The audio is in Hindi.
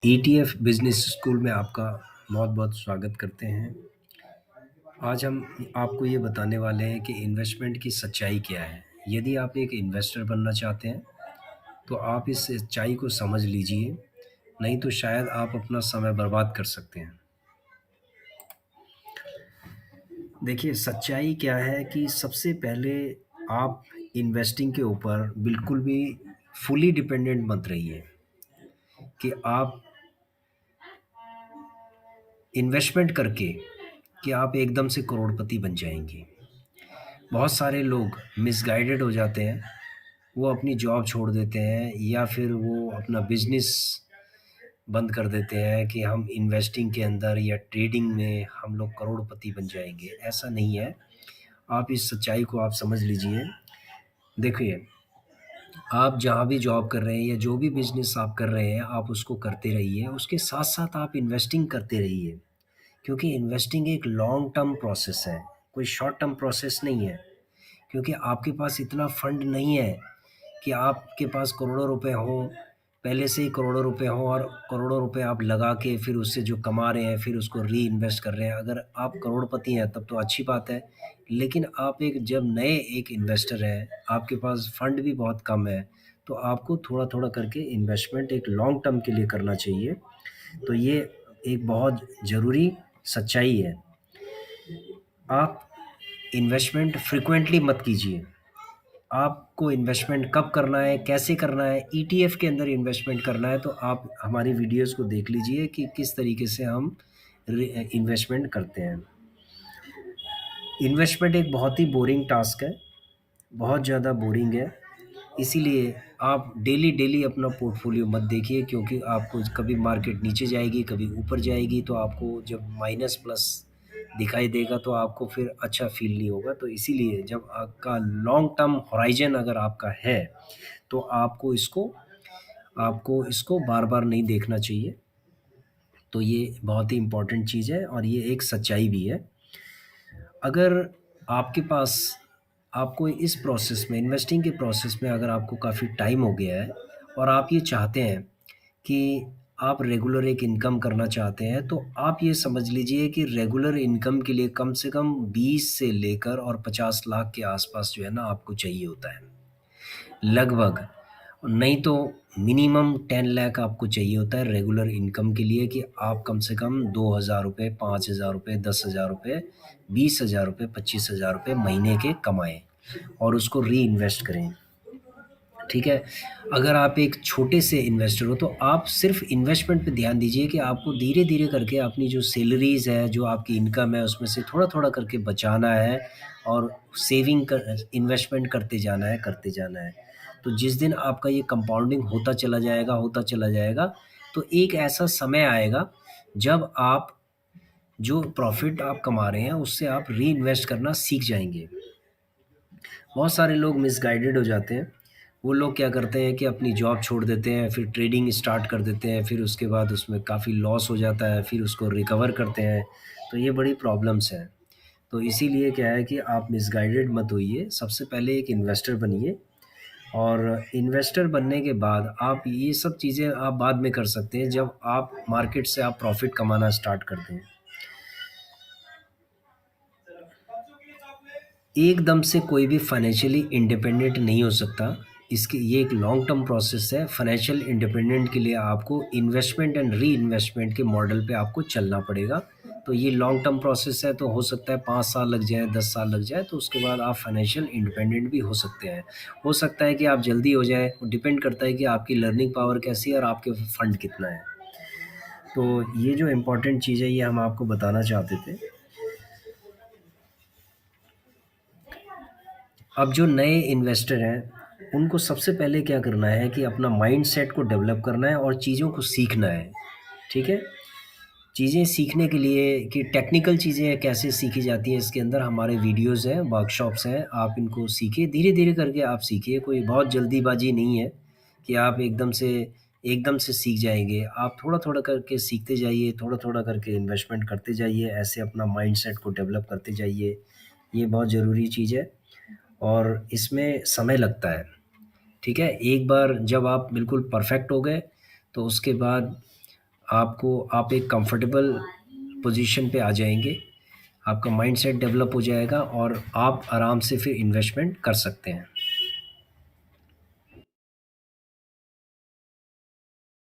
ETF बिजनेस स्कूल में आपका बहुत बहुत स्वागत करते हैं। आज हम आपको ये बताने वाले हैं कि इन्वेस्टमेंट की सच्चाई क्या है। यदि आप एक इन्वेस्टर बनना चाहते हैं तो आप इस सच्चाई को समझ लीजिए, नहीं तो शायद आप अपना समय बर्बाद कर सकते हैं। देखिए, सच्चाई क्या है कि सबसे पहले आप इन्वेस्टिंग के ऊपर बिल्कुल भी फुली डिपेंडेंट मत रहिए कि आप इन्वेस्टमेंट करके कि आप एकदम से करोड़पति बन जाएंगे। बहुत सारे लोग मिसगाइडेड हो जाते हैं। वो अपनी जॉब छोड़ देते हैं या फिर वो अपना बिजनेस बंद कर देते हैं कि हम इन्वेस्टिंग के अंदर या ट्रेडिंग में हम लोग करोड़पति बन जाएंगे। ऐसा नहीं है। आप इस सच्चाई को आप समझ लीजिए। देखिए, आप जहाँ भी जॉब कर रहे हैं या जो भी बिजनेस आप कर रहे हैं, आप उसको करते रहिए। उसके साथ साथ आप इन्वेस्टिंग करते रहिए, क्योंकि इन्वेस्टिंग एक लॉन्ग टर्म प्रोसेस है, कोई शॉर्ट टर्म प्रोसेस नहीं है। क्योंकि आपके पास इतना फंड नहीं है कि आपके पास करोड़ों रुपए हों, पहले से ही करोड़ों रुपए हों और करोड़ों रुपए आप लगा के फिर उससे जो कमा रहे हैं फिर उसको री इन्वेस्ट कर रहे हैं। अगर आप करोड़पति हैं तब तो अच्छी बात है। लेकिन आप एक जब नए एक इन्वेस्टर हैं, आपके पास फंड भी बहुत कम है, तो आपको थोड़ा थोड़ा करके इन्वेस्टमेंट एक लॉन्ग टर्म के लिए करना चाहिए। तो ये एक बहुत ज़रूरी सच्चाई है। आप इन्वेस्टमेंट फ्रिक्वेंटली मत कीजिए। आपको इन्वेस्टमेंट कब करना है, कैसे करना है, ETF के अंदर इन्वेस्टमेंट करना है, तो आप हमारी वीडियोस को देख लीजिए कि किस तरीके से हम इन्वेस्टमेंट करते हैं। इन्वेस्टमेंट एक बहुत ही बोरिंग टास्क है, बहुत ज़्यादा बोरिंग है। इसीलिए आप डेली डेली अपना पोर्टफोलियो मत देखिए, क्योंकि आपको कभी मार्केट नीचे जाएगी, कभी ऊपर जाएगी, तो आपको जब माइनस प्लस दिखाई देगा तो आपको फिर अच्छा फील नहीं होगा। तो इसीलिए जब आपका लॉन्ग टर्म होराइजन अगर आपका है, तो आपको इसको बार बार नहीं देखना चाहिए। तो ये बहुत ही इम्पोर्टेंट चीज़ है और ये एक सच्चाई भी है। अगर आपके पास आपको इस प्रोसेस में, इन्वेस्टिंग के प्रोसेस में अगर आपको काफ़ी टाइम हो गया है और आप ये चाहते हैं कि आप रेगुलर एक इनकम करना चाहते हैं, तो आप ये समझ लीजिए कि रेगुलर इनकम के लिए कम से कम 20 से लेकर और 50 लाख के आसपास जो है ना आपको चाहिए होता है, लगभग। नहीं तो मिनिमम 10 लाख आपको चाहिए होता है रेगुलर इनकम के लिए, कि आप कम से कम 2,000 रुपये, 5,000 रुपये, 10,000 रुपये, 20,000 रुपये, 25,000 रुपये महीने के कमाएं और उसको री इन्वेस्ट करें। ठीक है। अगर आप एक छोटे से इन्वेस्टर हो तो आप सिर्फ इन्वेस्टमेंट पे ध्यान दीजिए कि आपको धीरे धीरे करके अपनी जो सैलरीज है, जो आपकी इनकम है, उसमें से थोड़ा थोड़ा करके बचाना है और सेविंग कर इन्वेस्टमेंट करते जाना है। तो जिस दिन आपका ये कंपाउंडिंग होता चला जाएगा, तो एक ऐसा समय आएगा जब आप जो प्रॉफिट आप कमा रहे हैं उससे आप री इन्वेस्ट करना सीख जाएंगे। बहुत सारे लोग मिसगाइडेड हो जाते हैं। वो लोग क्या करते हैं कि अपनी जॉब छोड़ देते हैं, फिर ट्रेडिंग स्टार्ट कर देते हैं, फिर उसके बाद उसमें काफ़ी लॉस हो जाता है, फिर उसको रिकवर करते हैं। तो ये बड़ी प्रॉब्लम्स हैं। तो इसीलिए क्या है कि आप मिसगाइडेड मत होइए, सबसे पहले एक इन्वेस्टर बनिए। और इन्वेस्टर बनने के बाद आप ये सब चीज़ें आप बाद में कर सकते हैं, जब आप मार्केट से आप प्रॉफिट कमाना स्टार्ट करते हैं। एकदम से कोई भी फाइनेंशियली इंडिपेंडेंट नहीं हो सकता। इसकी ये एक लॉन्ग टर्म प्रोसेस है। फाइनेंशियल इंडिपेंडेंट के लिए आपको इन्वेस्टमेंट एंड री इन्वेस्टमेंट के मॉडल पे आपको चलना पड़ेगा। तो ये लॉन्ग टर्म प्रोसेस है, तो हो सकता है 5 साल लग जाए, 10 साल लग जाए, तो उसके बाद आप फाइनेंशियल इंडिपेंडेंट भी हो सकते हैं। हो सकता है कि आप जल्दी हो जाए, डिपेंड करता है कि आपकी लर्निंग पावर कैसी है और आपके फंड कितना है। तो ये जो इम्पोर्टेंट चीज़ है ये हम आपको बताना चाहते थे। अब जो नए इन्वेस्टर हैं, उनको सबसे पहले क्या करना है कि अपना माइंडसेट को डेवलप करना है और चीज़ों को सीखना है। ठीक है। चीज़ें सीखने के लिए कि टेक्निकल चीज़ें कैसे सीखी जाती हैं, इसके अंदर हमारे वीडियोस हैं, वर्कशॉप्स हैं। आप इनको सीखिए, धीरे धीरे करके आप सीखिए। कोई बहुत जल्दीबाजी नहीं है कि आप एकदम से सीख जाएंगे। आप थोड़ा थोड़ा करके सीखते जाइए, थोड़ा थोड़ा करके इन्वेस्टमेंट करते जाइए, ऐसे अपना माइंडसेट को डेवलप करते जाइए। ये बहुत ज़रूरी चीज़ है और इसमें समय लगता है। ठीक है। एक बार जब आप बिल्कुल परफेक्ट हो गए, तो उसके बाद आप एक कंफर्टेबल पोजीशन पे आ जाएंगे, आपका माइंडसेट डेवलप हो जाएगा और आप आराम से फिर इन्वेस्टमेंट कर सकते हैं।